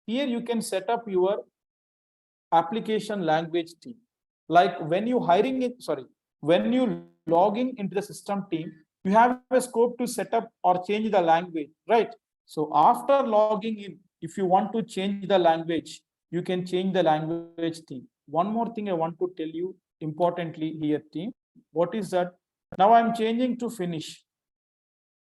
here you can set up your application language team. Like when you when you logging into the system team, you have a scope to set up or change the language, right? So after logging in, if you want to change the language, you can change the language team. One more thing I want to tell you importantly here team, what is that? Now I'm changing to Finnish.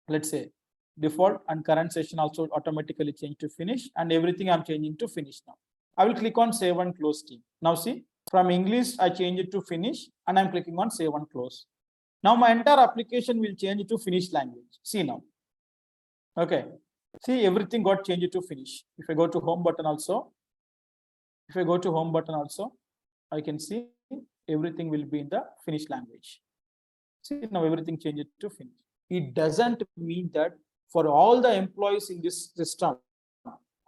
Let's say default and current session also automatically change to Finnish, and everything I'm changing to Finnish now. I will click on save and close team. Now see, From English, I change it to Finnish, and I'm clicking on save and close. Now my entire application will change to Finnish language. See now. Okay. See, everything got changed to Finnish. If I go to home button also, I can see everything will be in the Finnish language. See, now everything changed to Finnish. It doesn't mean that for all the employees in this system,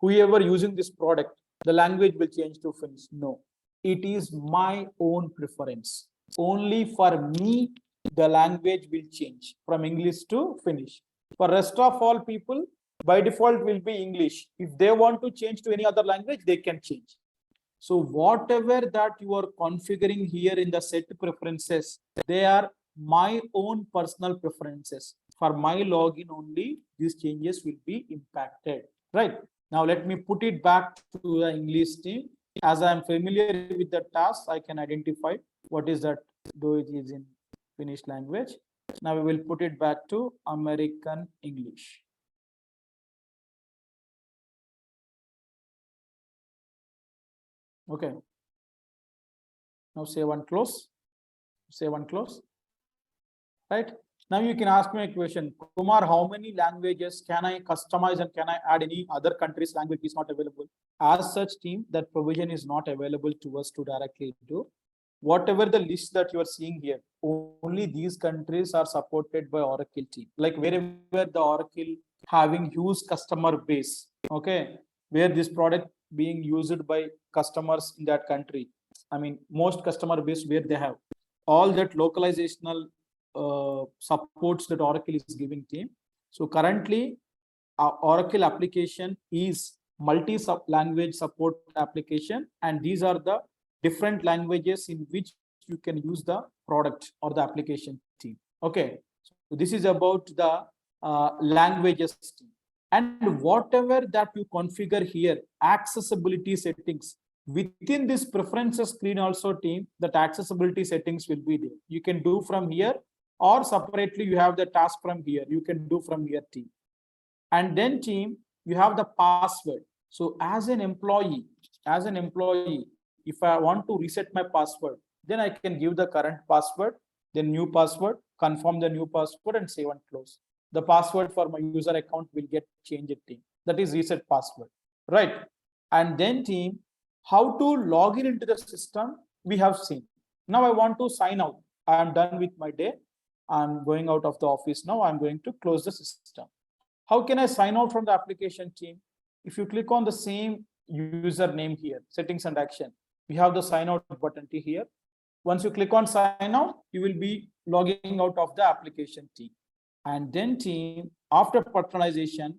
whoever using this product, the language will change to Finnish. No, it is my own preference. Only for me, the language will change from English to Finnish. For rest of all people, by default will be English. If they want to change to any other language, they can change. So whatever that you are configuring here in the set preferences, they are my own personal preferences. For my login only, these changes will be impacted, right? Now let me put it back to the English team. As I am familiar with the task, I can identify what is that, though it is in Finnish language. Now we will put it back to American English. Okay. Now save and close. Save and close. Right. Now you can ask me a question, Kumar, how many languages can I customize and can I add any other country's language is not available? As such team, that provision is not available to us to directly do. Whatever the list that you are seeing here, only these countries are supported by Oracle team. Like wherever the Oracle having huge customer base, okay, where this product being used by customers in that country. I mean, most customer base where they have all that localizational supports that Oracle is giving team. So currently, our Oracle application is multi-language support application, and these are the different languages in which you can use the product or the application team. Okay, so this is about the languages team. And whatever that you configure here, accessibility settings, within this preferences screen also team, that accessibility settings will be there. You can do from here, or separately you have the task from here. You can do from here team. And then team, you have the password. So as an employee, if I want to reset my password, then I can give the current password, then new password, confirm the new password and save and close. The password for my user account will get changed team. That is reset password, right? And then team, how to log in into the system, we have seen. Now I want to sign out. I am done with my day. I'm going out of the office now. I'm going to close the system. How can I sign out from the application team? If you click on the same username here, settings and action, we have the sign out button here. Once you click on sign out, you will be logging out of the application team. And then team, after personalization,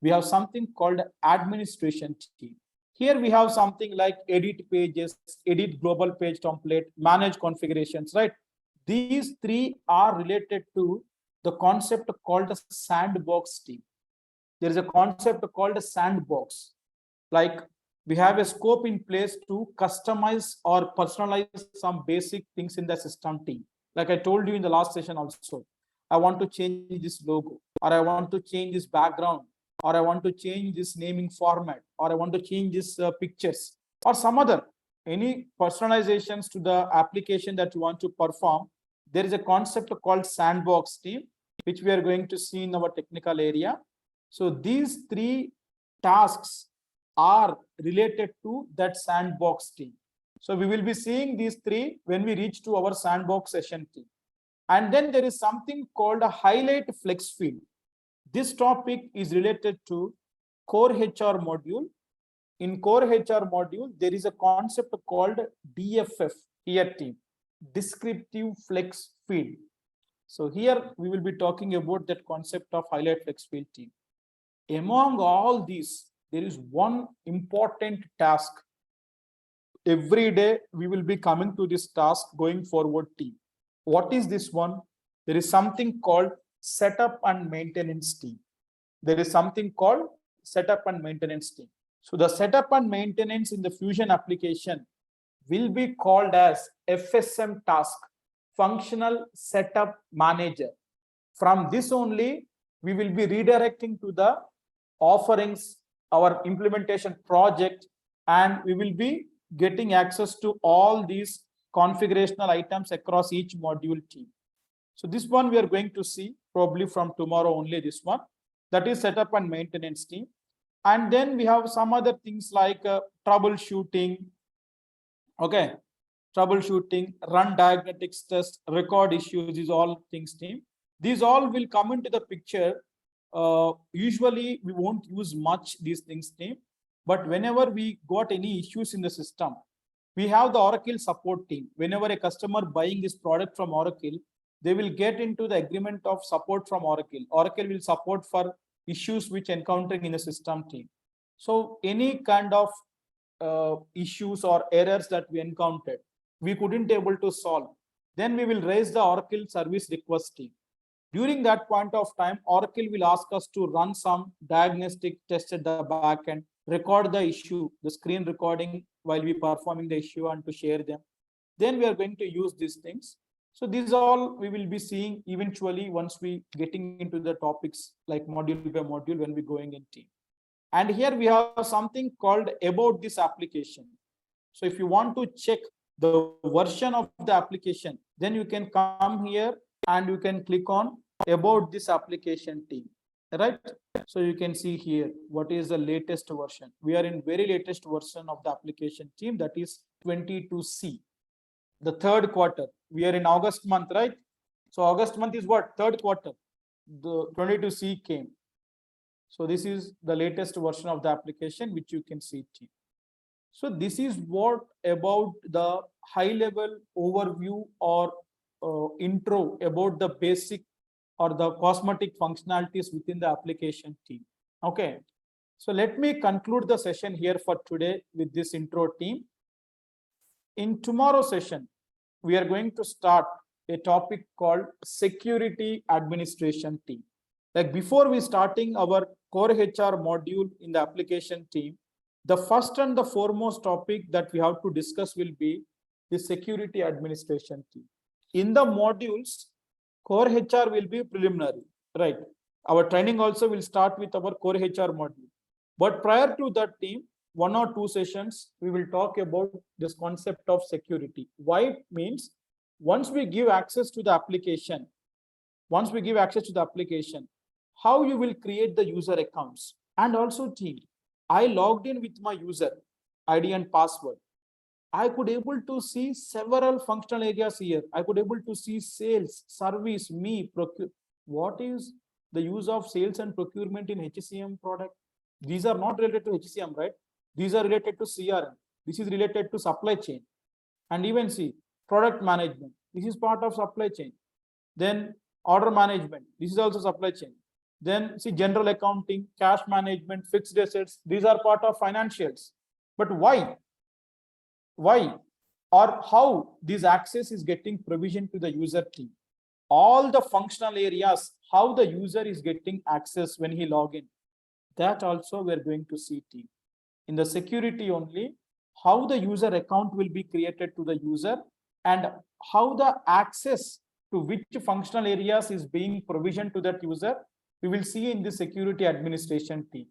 we have something called administration team. Here we have something like edit pages, edit global page template, manage configurations, right? These three are related to the concept called a sandbox team. There is a concept called a sandbox. Like we have a scope in place to customize or personalize some basic things in the system team. Like I told you in the last session also, I want to change this logo, or I want to change this background, or I want to change this naming format, or I want to change this pictures, or some other, any personalizations to the application that you want to perform. There is a concept called sandbox team, which we are going to see in our technical area. So these three tasks are related to that sandbox team. So we will be seeing these three when we reach to our sandbox session team. And then there is something called a highlight flex field. This topic is related to core HR module. In core HR module, there is a concept called DFF here team, descriptive flex field. So here we will be talking about that concept of highlight flex field team. Among all these, there is one important task. Every day we will be coming to this task going forward team. What is this one? There is something called setup and maintenance team. There is something called setup and maintenance team. So the setup and maintenance in the Fusion application will be called as FSM task, functional setup manager. From this only, we will be redirecting to the offerings, our implementation project, and we will be getting access to all these configurational items across each module team. So this one we are going to see probably from tomorrow only, this one, that is setup and maintenance team. And then we have some other things like troubleshooting, okay, troubleshooting, run diagnostics test, record issues, these all things team. These all will come into the picture. Usually we won't use much these things team, but whenever we got any issues in the system, we have the Oracle support team. Whenever a customer buying this product from Oracle, they will get into the agreement of support from Oracle. Oracle will support for issues which encountering in the system team. So any kind of issues or errors that we encountered, we couldn't able to solve, then we will raise the Oracle service request team. During that point of time, Oracle will ask us to run some diagnostic test at the back end, record the issue, the screen recording while we performing the issue, and to share them. Then we are going to use these things. So these all we will be seeing eventually once we getting into the topics like module by module when we going in team. And here we have something called about this application. So if you want to check the version of the application, then you can come here and you can click on about this application team, right? So you can see here what is the latest version. We are in very latest version of the application team, that is 22C, the third quarter. We are in August month, right? So August month is what? Third quarter. The 22C came. So this is the latest version of the application which you can see team. So this is what about the high level overview or intro about the basic or the cosmetic functionalities within the application team. Okay, so let me conclude the session here for today with this intro team. In tomorrow's session, we are going to start a topic called security administration team. Like before we starting our core HR module in the application team, the first and the foremost topic that we have to discuss will be the security administration team. In the modules, core HR will be preliminary, right? Our training also will start with our core HR module. But prior to that team, 1 or 2 sessions, we will talk about this concept of security. Why it means once we give access to the application, how you will create the user accounts. And also team, I logged in with my user ID and password. I could able to see several functional areas here. I could able to see sales, service, me, procure. What is the use of sales and procurement in HCM product? These are not related to HCM, right? These are related to CRM. This is related to supply chain. And even see product management. This is part of supply chain. Then order management. This is also supply chain. Then see general accounting, cash management, fixed assets. These are part of financials. But why? Why or how this access is getting provision to the user team? All the functional areas, how the user is getting access when he log in. That also we're going to see team. In the security only, how the user account will be created to the user and how the access to which functional areas is being provisioned to that user, we will see in the security administration team.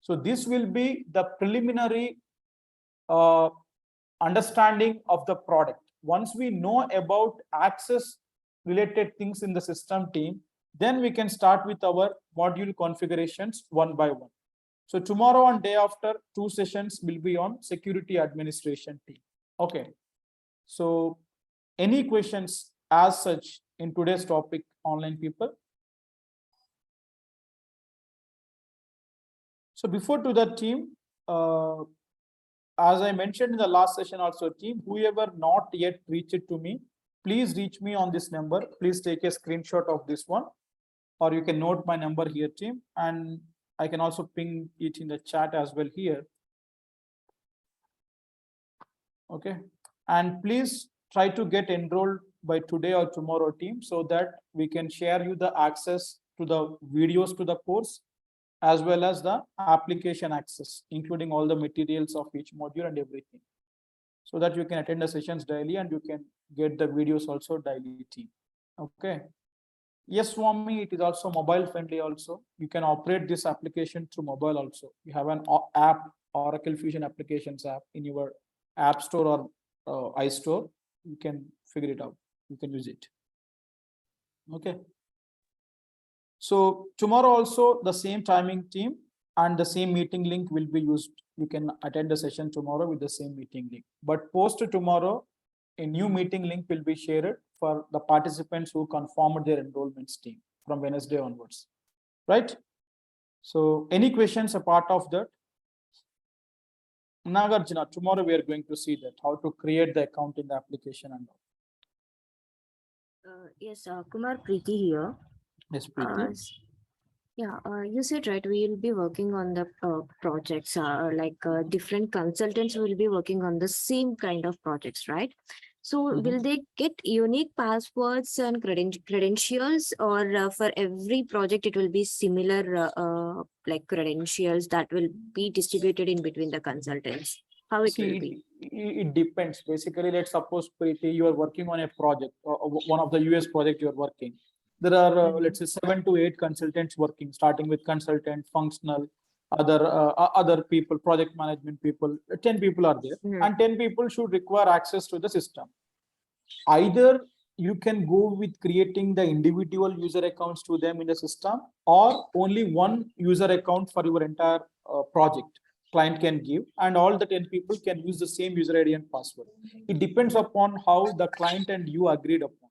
So this will be the preliminary understanding of the product. Once we know about access related things in the system team, then we can start with our module configurations one by one. So tomorrow and day after, 2 sessions will be on security administration team. Okay. So any questions as such in today's topic, online people? So before to that team, as I mentioned in the last session also, team, whoever not yet reached it to me, please reach me on this number. Please take a screenshot of this one, or you can note my number here, team, and I can also ping it in the chat as well here. Okay, and please try to get enrolled by today or tomorrow, team, so that we can share you the access to the videos to the course, as well as the application access, including all the materials of each module and everything, so that you can attend the sessions daily and you can get the videos also daily, team. Okay. Yes, Swami, it is also mobile friendly also. You can operate this application through mobile also. You have an app, Oracle Fusion Applications app in your App Store or iStore, you can figure it out. You can use it. Okay. So tomorrow also the same timing team and the same meeting link will be used. You can attend the session tomorrow with the same meeting link. But post tomorrow, a new meeting link will be shared for the participants who confirmed their enrollments team from Wednesday onwards. Right? So any questions apart of that? Nagarjuna, tomorrow we are going to see that how to create the account in the application and all. Yes, Kumar Preeti here. Yes, Preeti. You said right, we will be working on the projects, different consultants will be working on the same kind of projects, right? So will they get unique passwords and credentials, or for every project it will be similar like credentials that will be distributed in between the consultants? How it will be? It depends. Basically, let's suppose, Preeti, you are working on a project, one of the US project you are working. There are, let's say, 7 to 8 consultants working, starting with consultant, functional, other people, project management people. 10 people are there, and 10 people should require access to the system. Either you can go with creating the individual user accounts to them in the system, or only one user account for your entire project client can give, and all the 10 people can use the same user ID and password. It depends upon how the client and you agreed upon.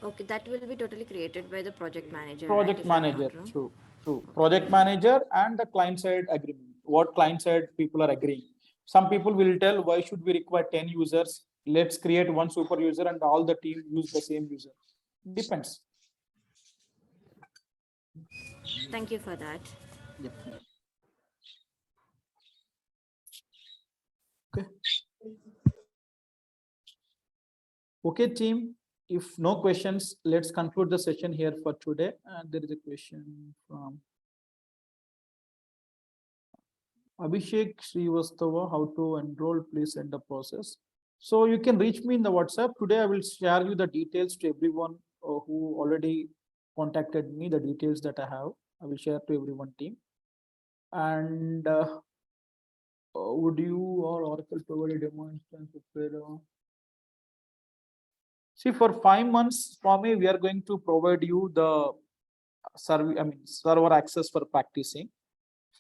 Okay, that will be totally created by the project manager. Project manager, true. Project manager and the client side agreement. What client side people are agreeing. Some people will tell, why should we require 10 users? Let's create one super user and all the team use the same user. Depends. Thank you for that. Yep. Okay. Okay, team. If no questions, let's conclude the session here for today. And there is a question from Abhishek Srivastava, how to enroll, please send the process. So you can reach me in the WhatsApp. Today I will share you the details to everyone who already contacted me, the details that I have. I will share to everyone team. And would you or Oracle provide a demo instance of See, for 5 months, Swami, we are going to provide you the server access for practicing.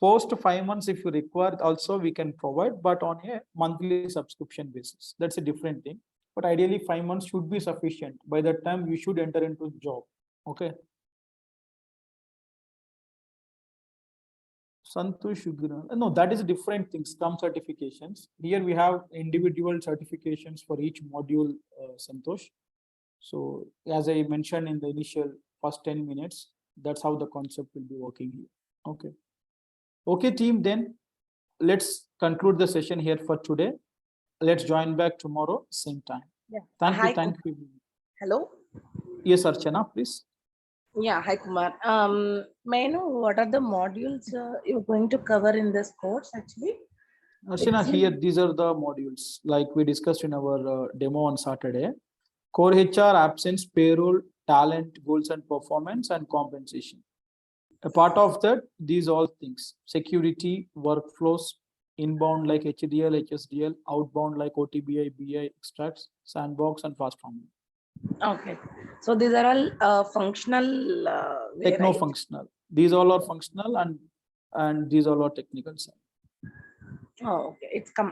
Post 5 months, if you require, also we can provide, but on a monthly subscription basis. That's a different thing. But ideally, 5 months should be sufficient. By that time, you should enter into job. Okay. Santosh Shugran. No, that is different things. Scrum certifications. Here we have individual certifications for each module, Santosh. So as I mentioned in the initial first 10 minutes, that's how the concept will be working here. Okay. Okay, team, then let's conclude the session here for today. Let's join back tomorrow, same time. Yeah. Thank you. Hello. Yes, Archana, please. Yeah, hi Kumar. May I know what are the modules you're going to cover in this course actually? Archana, here these are the modules like we discussed in our demo on Saturday. Core HR, absence, payroll, talent, goals and performance, and compensation. A part of that, these all things: security, workflows, inbound like HDL, HSDL, outbound like OTBI, BI, extracts, sandbox, and fast forwarding. Okay, so these are all functional. Techno functional. These all are functional, and these all are technical side. Oh,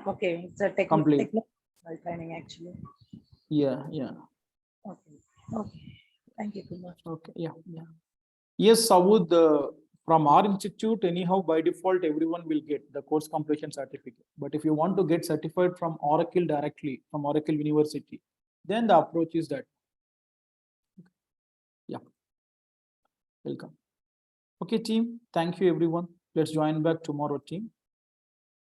okay. It's a technical training actually. Yeah. Okay. Thank you, Kumar. Okay. Yeah. Yes, Saud, from our institute, anyhow, by default, everyone will get the course completion certificate. But if you want to get certified from Oracle directly, from Oracle University, then the approach is that. Yeah. Welcome. Okay, team. Thank you, everyone. Let's join back tomorrow, team.